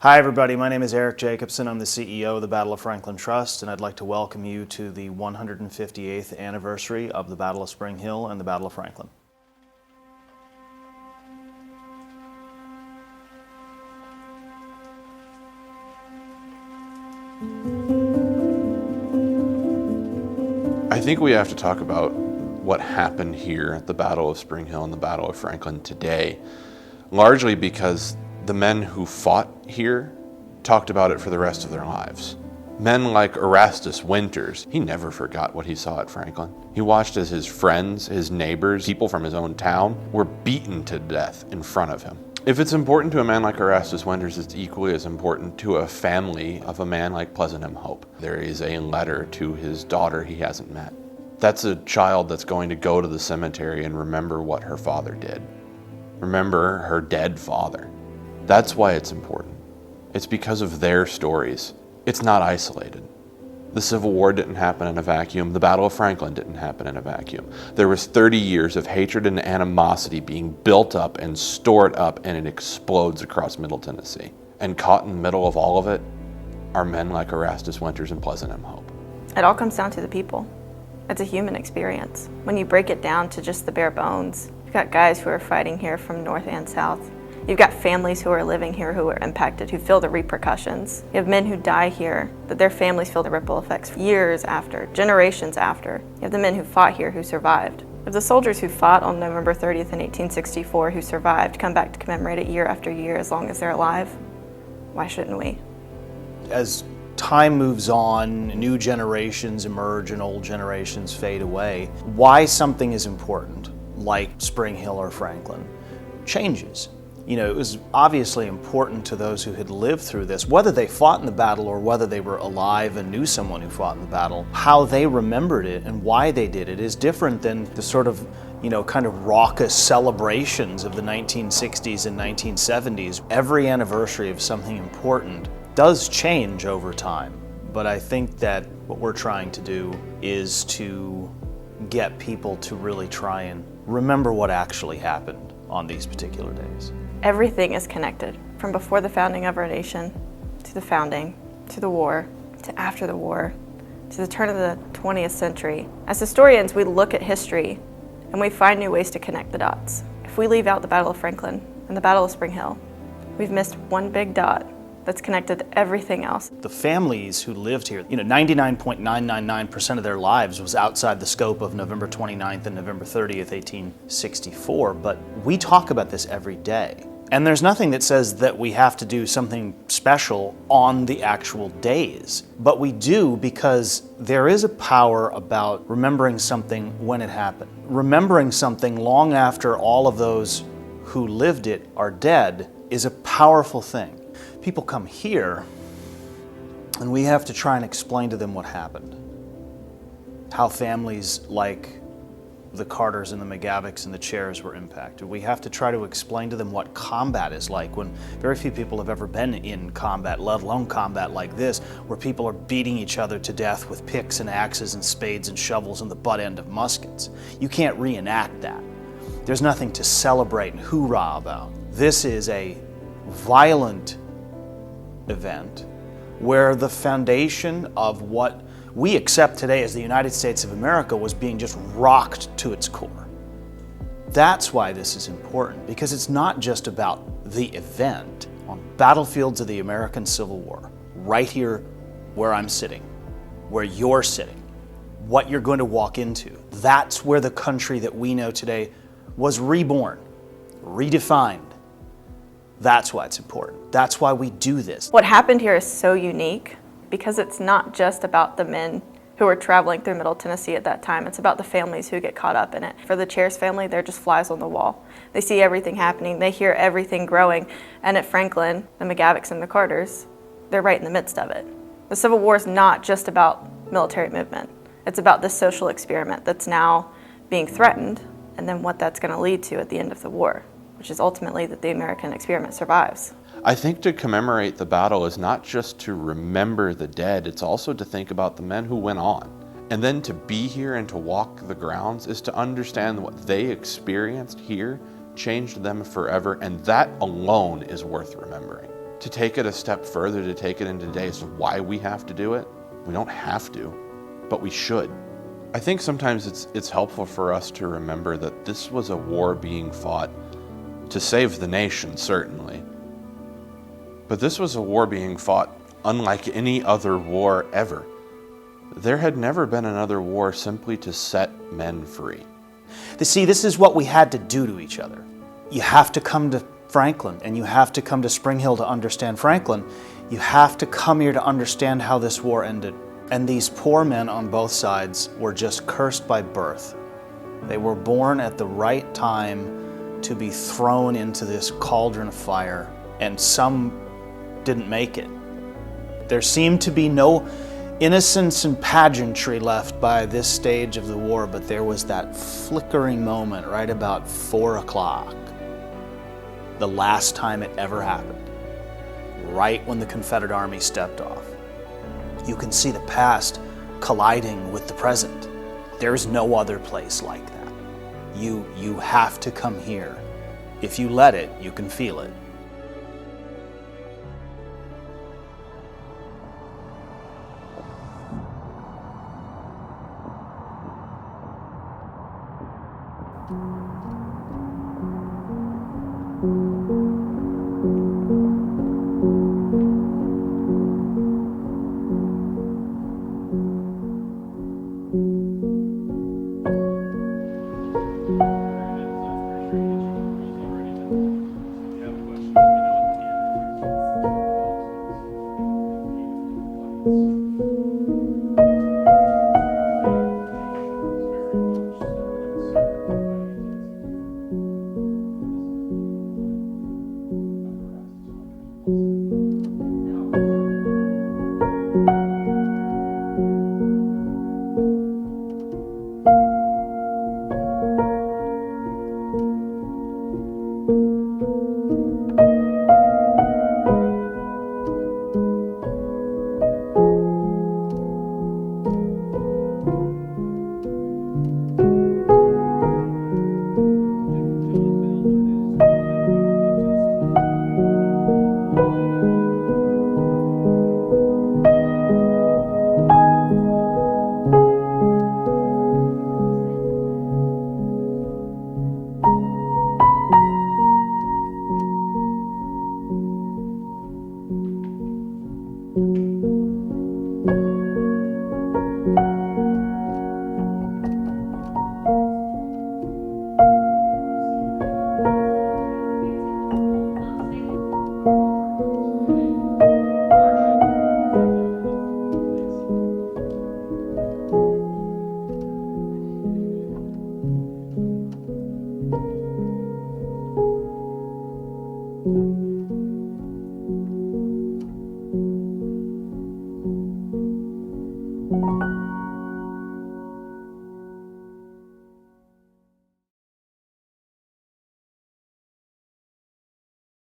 Hi everybody, my name is Eric Jacobson. I'm the CEO of the Battle of Franklin Trust, and I'd like to welcome you to the 158th anniversary of the Battle of Spring Hill and the Battle of Franklin. I think we have to talk about what happened here at the Battle of Spring Hill and the Battle of Franklin today, largely because the men who fought here talked about it for the rest of their lives. Men like Erastus Winters, he never forgot what he saw at Franklin. He watched as his friends, his neighbors, people from his own town were beaten to death in front of him. If it's important to a man like Erastus Winters, it's equally as important to a family of a man like Pleasant Hope. There is a letter to his daughter he hasn't met. That's a child that's going to go to the cemetery and remember what her father did. Remember her dead father. That's why it's important. It's because of their stories. It's not isolated. The Civil War didn't happen in a vacuum. The Battle of Franklin didn't happen in a vacuum. There was 30 years of hatred and animosity being built up and stored up, and it explodes across Middle Tennessee. And caught in the middle of all of it are men like Erastus Winters and Pleasant Hope. It all comes down to the people. It's a human experience. When you break it down to just the bare bones, you've got guys who are fighting here from north and south. You've got families who are living here who are impacted, who feel the repercussions. You have men who die here, that their families feel the ripple effects years after, generations after. You have the men who fought here who survived. If the soldiers who fought on November 30th in 1864 who survived come back to commemorate it year after year as long as they're alive, why shouldn't we? As time moves on, new generations emerge and old generations fade away. Why something is important, like Spring Hill or Franklin, changes. You know, it was obviously important to those who had lived through this, whether they fought in the battle or whether they were alive and knew someone who fought in the battle. How they remembered it and why they did it is different than the sort of, kind of raucous celebrations of the 1960s and 1970s. Every anniversary of something important does change over time, but I think that what we're trying to do is to get people to really try and remember what actually happened on these particular days. Everything is connected, from before the founding of our nation, to the founding, to the war, to after the war, to the turn of the 20th century. As historians, we look at history and we find new ways to connect the dots. If we leave out the Battle of Franklin and the Battle of Spring Hill, we've missed one big dot that's connected to everything else. The families who lived here, 99.999% of their lives was outside the scope of November 29th and November 30th, 1864, but we talk about this every day. And there's nothing that says that we have to do something special on the actual days, but we do because there is a power about remembering something when it happened. Remembering something long after all of those who lived it are dead is a powerful thing. People come here and we have to try and explain to them what happened. How families like the Carters and the McGavicks and the Chairs were impacted. We have to try to explain to them what combat is like when very few people have ever been in combat, let alone combat like this, where people are beating each other to death with picks and axes and spades and shovels and the butt end of muskets. You can't reenact that. There's nothing to celebrate and hoorah about. This is a violent event where the foundation of what we accept today as the United States of America was being just rocked to its core. That's why this is important, because it's not just about the event. On battlefields of the American Civil War, right here where I'm sitting, where you're sitting, what you're going to walk into, that's where the country that we know today was reborn, redefined. That's why it's important. That's why we do this. What happened here is so unique because it's not just about the men who were traveling through Middle Tennessee at that time. It's about the families who get caught up in it. For the Chairs family, they're just flies on the wall. They see everything happening. They hear everything growing. And at Franklin, the McGavicks and the Carters, they're right in the midst of it. The Civil War is not just about military movement. It's about this social experiment that's now being threatened, and then what that's going to lead to at the end of the war, which is ultimately that the American experiment survives. I think to commemorate the battle is not just to remember the dead, it's also to think about the men who went on. And then to be here and to walk the grounds is to understand what they experienced here changed them forever, and that alone is worth remembering. To take it a step further, to take it into today as to why we have to do it, we don't have to, but we should. I think sometimes it's helpful for us to remember that this was a war being fought to save the nation, certainly. But this was a war being fought unlike any other war ever. There had never been another war simply to set men free. See, this is what we had to do to each other. You have to come to Franklin, and you have to come to Spring Hill to understand Franklin. You have to come here to understand how this war ended. And these poor men on both sides were just cursed by birth. They were born at the right time to be thrown into this cauldron of fire, and some didn't make it. There seemed to be no innocence and pageantry left by this stage of the war, but there was that flickering moment right about 4 o'clock, the last time it ever happened, right when the Confederate Army stepped off. You can see the past colliding with the present. There's no other place like that. You have to come here. If you let it, you can feel it.